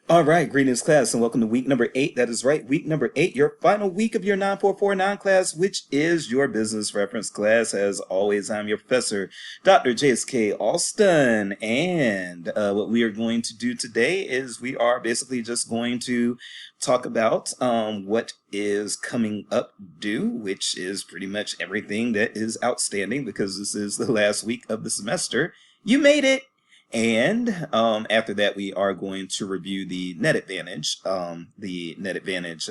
All right, greetings, class, and welcome to week number 8. That is right, week number 8, your final week of your 944 class, which is your business reference class. As always, I'm your professor, Dr. JSK Alston, and what we are going to do today is we are basically just going to talk about what is coming up due, which is pretty much everything that is outstanding because this is the last week of the semester. You made it! And after that, we are going to review the Net Advantage. The Net Advantage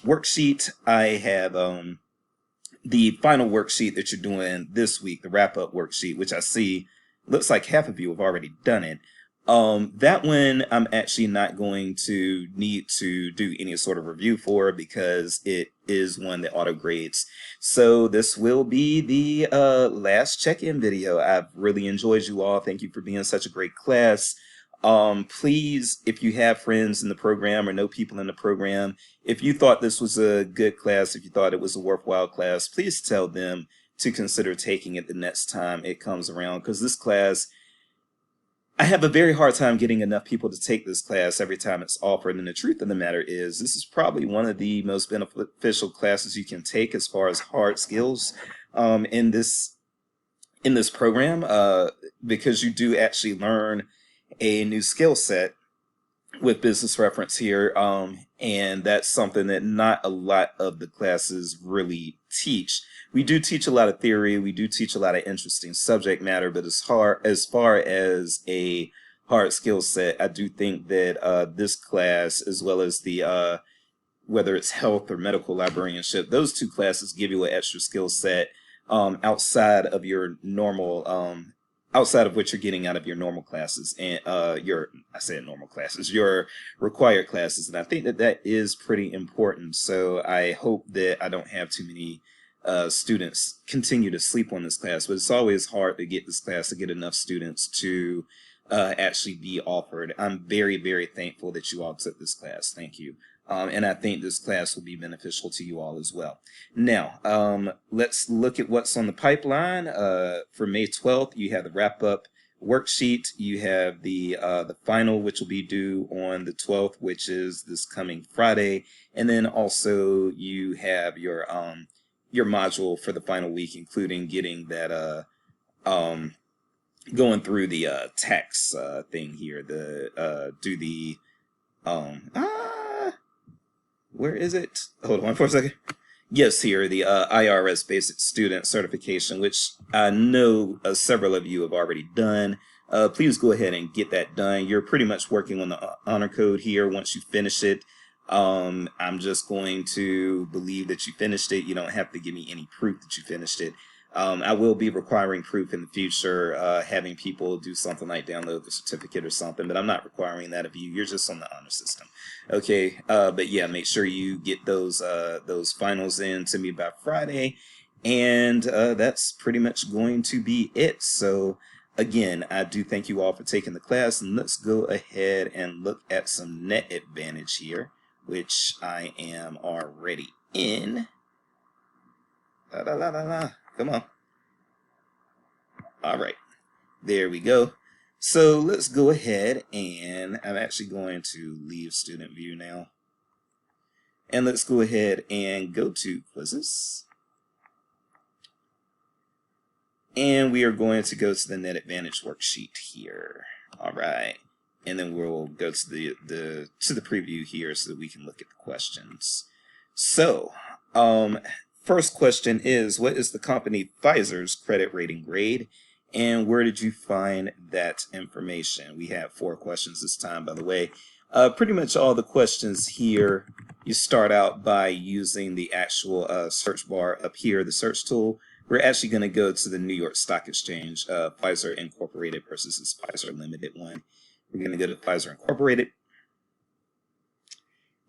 worksheet. I have the final worksheet that you're doing this week, the wrap-up worksheet, which I see looks like half of you have already done it. That one I'm actually not going to need to do any sort of review for because it is one that auto grades. So this will be the last check-in video. I've really enjoyed you all. Thank you for being such a great class. Please, if you have friends in the program or know people in the program, if you thought this was a good class, if you thought it was a worthwhile class, please tell them to consider taking it the next time it comes around, because this class, I have a very hard time getting enough people to take this class every time it's offered. And the truth of the matter is, this is probably one of the most beneficial classes you can take as far as hard skills in this program, because you do actually learn a new skill set with business reference here, and that's something that not a lot of the classes really teach. We do teach a lot of theory, we do teach a lot of interesting subject matter, but as far as a hard skill set, I do think that this class, as well as the whether it's health or medical librarianship, those two classes give you an extra skill set outside of your normal outside of what you're getting out of your normal classes and your required classes. And I think that that is pretty important. So I hope that I don't have too many students continue to sleep on this class, but it's always hard to get this class to get enough students to actually be offered. I'm very, very thankful that you all took this class. Thank you. And I think this class will be beneficial to you all as well. Now, let's look at what's on the pipeline. For May 12th, you have the wrap-up worksheet. You have the final, which will be due on the 12th, which is this coming Friday. And then also you have your module for the final week, including getting that going through the tax thing here. Where is it? Hold on for a second. Yes, here, the IRS Basic Student Certification, which I know several of you have already done. Please go ahead and get that done. You're pretty much working on the honor code here once you finish it. I'm just going to believe that you finished it. You don't have to give me any proof that you finished it. I will be requiring proof in the future, having people do something like download the certificate or something, but I'm not requiring that of you. You're just on the honor system. Okay, but yeah, make sure you get those finals in to me by Friday, and that's pretty much going to be it. So again, I do thank you all for taking the class, and let's go ahead and look at some Net Advantage here, which I am already in. La, la, la, la, la. Come on. All right, there we go. So let's go ahead, and I'm actually going to leave student view now. And let's go ahead and go to quizzes. And we are going to go to the Net Advantage worksheet here. All right. And then we'll go to the preview here so that we can look at the questions. So, first question is, what is the company Pfizer's credit rating grade? And where did you find that information? We have 4 questions this time, by the way. Pretty much all the questions here, you start out by using the actual search bar up here, the search tool. We're actually going to go to the New York Stock Exchange, Pfizer Incorporated versus this Pfizer Limited one. We're going to go to Pfizer Incorporated.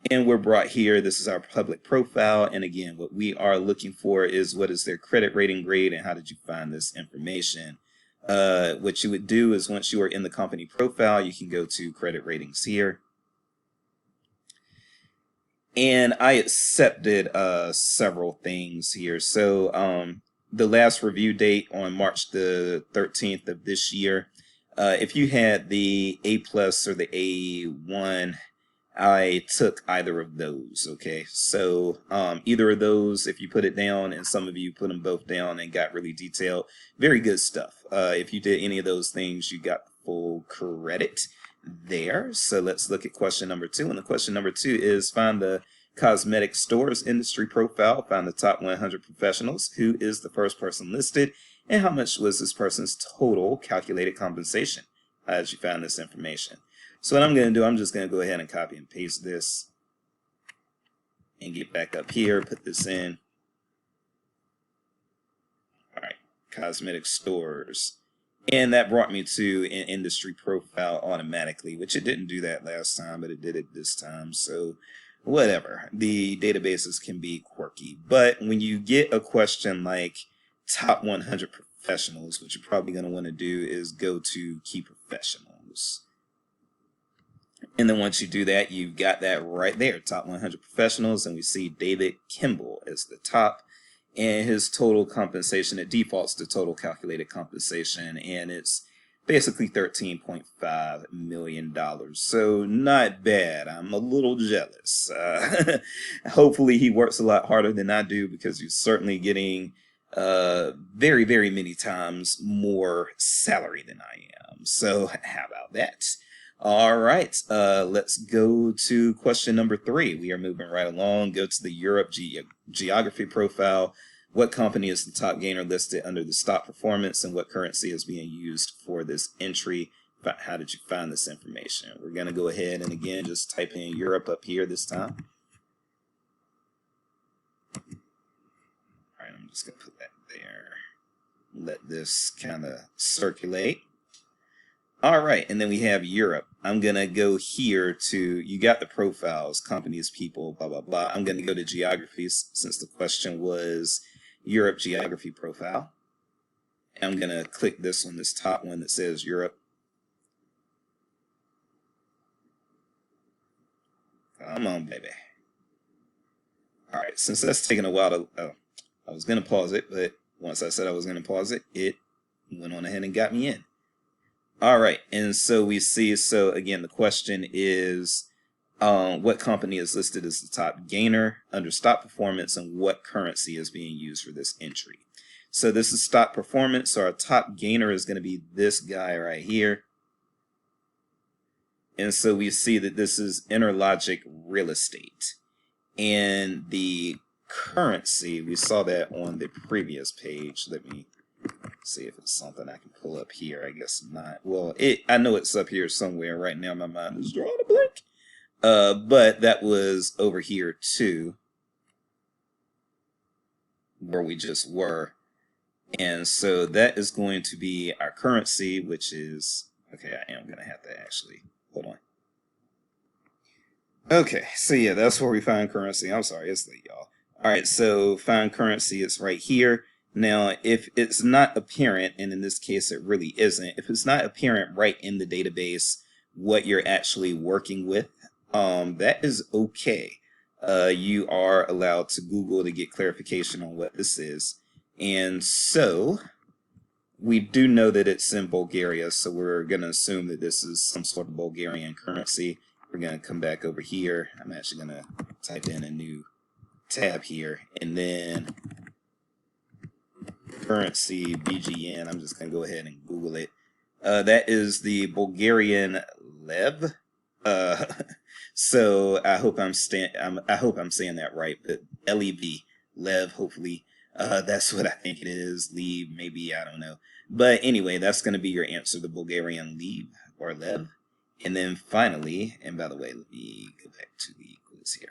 And we're brought here. This is our public profile. And again, what we are looking for is what is their credit rating grade and how did you find this information? What you would do is once you are in the company profile, you can go to credit ratings here. And I accepted several things here. So the last review date on March the 13th of this year, If you had the A plus or the A1, I took either of those. Okay, so either of those, if you put it down, and some of you put them both down and got really detailed, very good stuff. If you did any of those things, you got full credit there. So let's look at question number 2. And the question number 2 is find the cosmetic stores industry profile, find the top 100 professionals, who is the first person listed, and how much was this person's total calculated compensation as you found this information. So what I'm going to do, I'm just going to go ahead and copy and paste this and get back up here, put this in. All right, cosmetic stores. And that brought me to an industry profile automatically, which it didn't do that last time, but it did it this time. So whatever, the databases can be quirky. But when you get a question like top 100 professionals, what you're probably going to want to do is go to key professionals. And then once you do that, you've got that right there, top 100 professionals, and we see David Kimball as the top, and his total compensation, it defaults to total calculated compensation, and it's basically $13.5 million. So not bad. I'm a little jealous. Hopefully he works a lot harder than I do, because he's certainly getting very, very many times more salary than I am. So how about that? All right, let's go to question number 3. We are moving right along. Go to the Europe geography profile. What company is the top gainer listed under the stock performance, and what currency is being used for this entry? How did you find this information? We're going to go ahead and again just type in Europe up here this time. All right, I'm just going to put that there. Let this kind of circulate. All right, and then we have Europe. I'm going to go here to, you got the profiles, companies, people, blah, blah, blah. I'm going to go to geographies since the question was Europe geography profile. I'm going to click this one, this top one that says Europe. Come on, baby. All right, since that's taking a while to, I was going to pause it, but once I said I was going to pause it, it went on ahead and got me in. All right, and so we see, so again, the question is, what company is listed as the top gainer under stock performance, and what currency is being used for this entry? So this is stock performance, so our top gainer is going to be this guy right here. And so we see that this is Interlogic Real Estate. And the currency, we saw that on the previous page. Let me see if it's something I can pull up here. I guess not. Well, I know it's up here somewhere. Right now my mind is drawing a blank. But that was over here too, where we just were. And so that is going to be our currency, which is, okay, I am going to have to actually, hold on. Okay, so yeah, that's where we find currency. I'm sorry, it's late, y'all. All right, so find currency, it's right here. Now, if it's not apparent, and in this case it really isn't, if it's not apparent right in the database what you're actually working with, that is okay. You are allowed to Google to get clarification on what this is. And so we do know that it's in Bulgaria, so we're going to assume that this is some sort of Bulgarian currency. We're going to come back over here. I'm actually going to type in a new tab here, and then currency BGN. I'm just going to go ahead and Google it. That is the Bulgarian lev. So I hope I'm saying that right, but LEV, lev, hopefully. That's what I think it is. Leave, maybe, I don't know. But anyway, that's going to be your answer, the Bulgarian lev or lev. And then finally, and by the way, let me go back to the quiz here.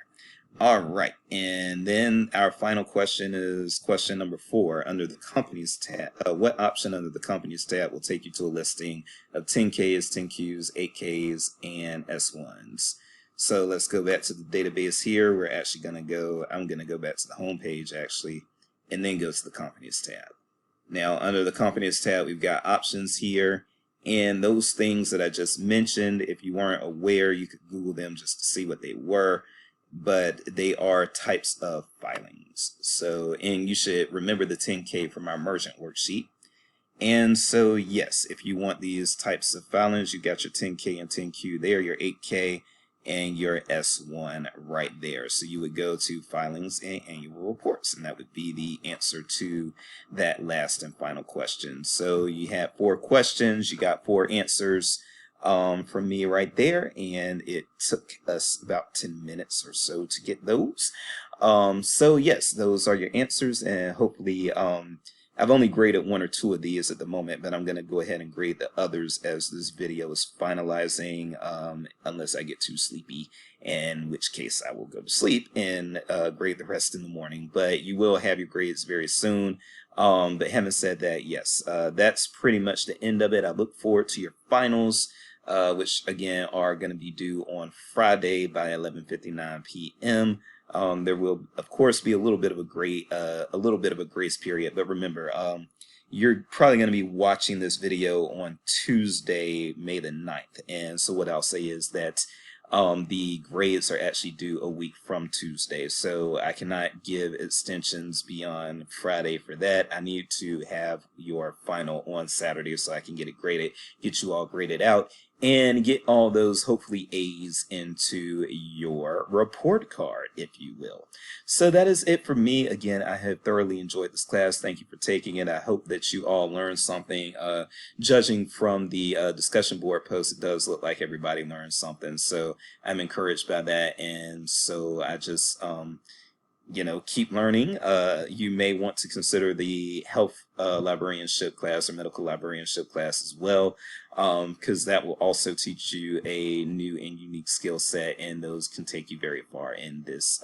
All right, and then our final question is question number 4 under the companies tab. What option under the companies tab will take you to a listing of 10Ks, 10Qs, 8Ks, and S1s? So let's go back to the database here. We're actually going to go, I'm going to go back to the home page actually, and then go to the companies tab. Now, under the companies tab, we've got options here. And those things that I just mentioned, if you weren't aware, you could Google them just to see what they were. But they are types of filings. So, and you should remember the 10K from our merchant worksheet. And so, yes, if you want these types of filings, you got your 10K and 10Q there, your 8K and your S1 right there. So you would go to filings and annual reports, and that would be the answer to that last and final question. So you had 4 questions, you got 4 answers from me right there, and it took us about 10 minutes or so to get those. So yes, those are your answers, and hopefully I've only graded 1 or 2 of these at the moment, but I'm going to go ahead and grade the others as this video is finalizing, unless I get too sleepy, in which case I will go to sleep and grade the rest in the morning. But you will have your grades very soon. But having said that, yes, that's pretty much the end of it. I look forward to your finals, which again are going to be due on Friday by 11:59 p.m. There will, of course, be a little bit of a grace period. But remember, you're probably going to be watching this video on Tuesday, May the 9th. And so what I'll say is that the grades are actually due a week from Tuesday. So I cannot give extensions beyond Friday for that. I need to have your final on Saturday so I can get it graded, get you all graded out, and get all those hopefully A's into your report card, if you will. So that is it for me. Again, I have thoroughly enjoyed this class. Thank you for taking it. I hope that you all learned something. Judging from the discussion board post, it does look like everybody learned something. So I'm encouraged by that. And so I just keep learning. You may want to consider the health librarianship class or medical librarianship class as well, because that will also teach you a new and unique skill set, and those can take you very far in this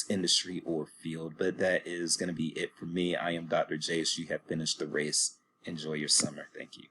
industry or field. But that is going to be it for me. I am Dr. Jace. You have finished the race. Enjoy your summer. Thank you.